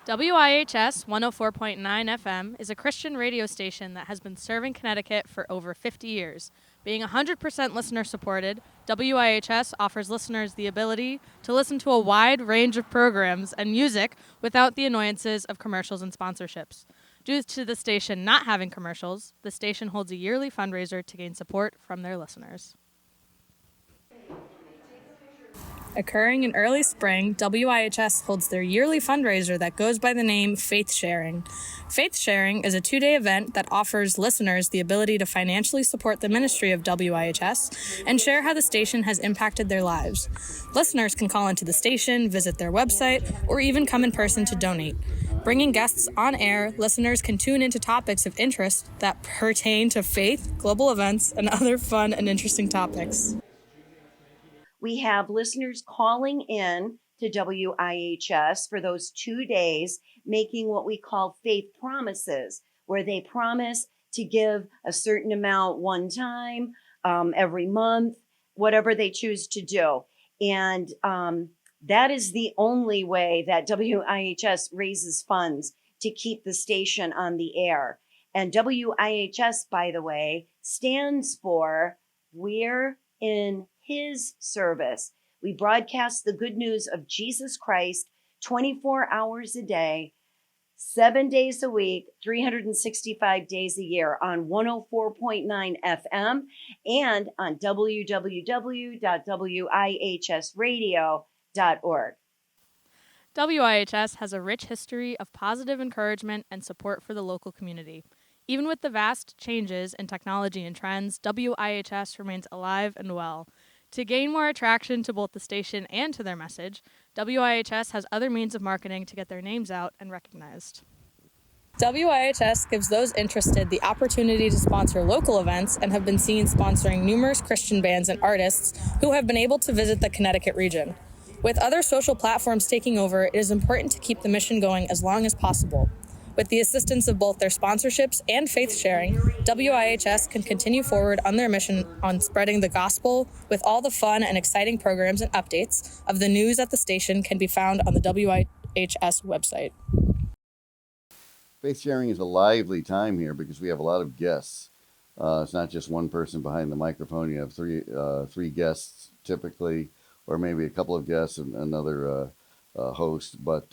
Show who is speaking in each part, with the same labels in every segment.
Speaker 1: WIHS 104.9 FM is a Christian radio station that has been serving Connecticut for over 50 years. Being 100% listener supported, WIHS offers listeners the ability to listen to a wide range of programs and music without the annoyances of commercials and sponsorships. Due to the station not having commercials, the station holds a yearly fundraiser to gain support from their listeners. Occurring in early spring, WIHS holds their yearly fundraiser that goes by the name Faith Sharing. Faith Sharing is a 2-day event that offers listeners the ability to financially support the ministry of WIHS and share how the station has impacted their lives. Listeners can call into the station, visit their website, or even come in person to donate. Bringing guests on air, listeners can tune into topics of interest that pertain to faith, global events, and other fun and interesting topics.
Speaker 2: We have listeners calling in to WIHS for those 2 days, making what we call faith promises, where they promise to give a certain amount one time, every month, whatever they choose to do. And that is the only way that WIHS raises funds to keep the station on the air. And WIHS, by the way, stands for We're in His Service. We broadcast the good news of Jesus Christ 24 hours a day, 7 days a week, 365 days a year on 104.9 FM and on www.wihsradio.org.
Speaker 1: WIHS has a rich history of positive encouragement and support for the local community. Even with the vast changes in technology and trends, WIHS remains alive and well. To gain more attraction to both the station and to their message, WIHS has other means of marketing to get their names out and recognized. WIHS gives those interested the opportunity to sponsor local events and have been seen sponsoring numerous Christian bands and artists who have been able to visit the Connecticut region. With other social platforms taking over, it is important to keep the mission going as long as possible. With the assistance of both their sponsorships and faith sharing, WIHS can continue forward on their mission on spreading the gospel with all the fun and exciting programs and updates of the news at the station can be found on the WIHS website.
Speaker 3: Faith sharing is a lively time here because we have a lot of guests. It's not just one person behind the microphone. You have three guests typically, or maybe a couple of guests and another host. But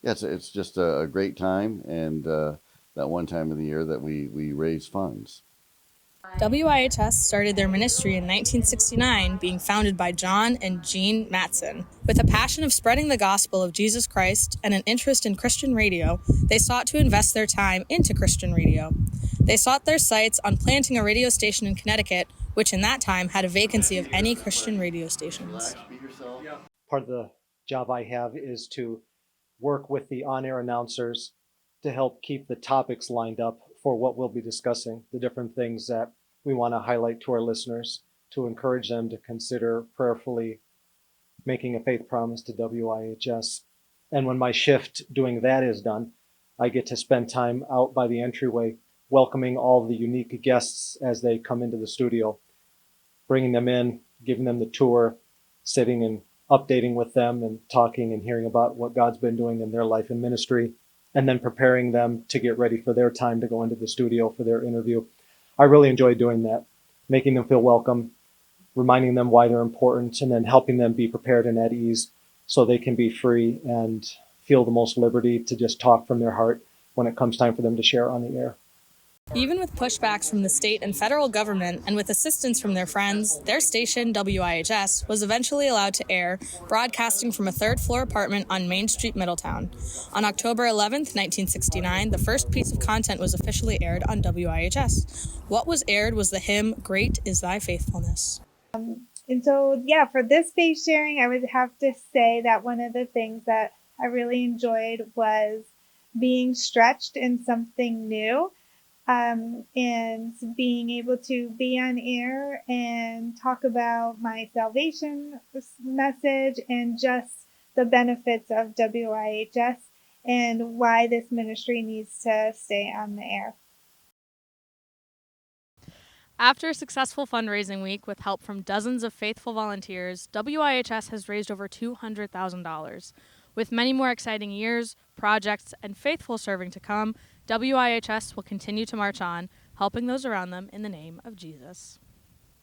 Speaker 3: yeah, it's just a great time, and that one time of the year that we raise funds.
Speaker 1: WIHS started their ministry in 1969, being founded by John and Jean Matson. With a passion of spreading the gospel of Jesus Christ and an interest in Christian radio, they sought to invest their time into Christian radio. They sought their sights on planting a radio station in Connecticut, which in that time had a vacancy of any Christian radio stations.
Speaker 4: Part of the job I have is to work with the on-air announcers to help keep the topics lined up for what we'll be discussing, the different things that we want to highlight to our listeners, to encourage them to consider prayerfully making a faith promise to WIHS. And when my shift doing that is done, I get to spend time out by the entryway, welcoming all the unique guests as they come into the studio, bringing them in, giving them the tour, sitting and updating with them and talking and hearing about what God's been doing in their life and ministry, and then preparing them to get ready for their time to go into the studio for their interview. I really enjoy doing that, making them feel welcome, reminding them why they're important, and then helping them be prepared and at ease so they can be free and feel the most liberty to just talk from their heart when it comes time for them to share on the air.
Speaker 1: Even with pushbacks from the state and federal government and with assistance from their friends, their station, WIHS, was eventually allowed to air, broadcasting from a third-floor apartment on Main Street, Middletown. On October 11th, 1969, the first piece of content was officially aired on WIHS. What was aired was the hymn, "Great is Thy Faithfulness."
Speaker 5: And so, for this faith sharing, I would have to say that one of the things that I really enjoyed was being stretched in something new. And being able to be on air and talk about my salvation message and just the benefits of WIHS and why this ministry needs to stay on the air.
Speaker 1: After a successful fundraising week with help from dozens of faithful volunteers, WIHS has raised over $200,000. With many more exciting years, projects, and faithful serving to come, WIHS will continue to march on, helping those around them in the name of Jesus.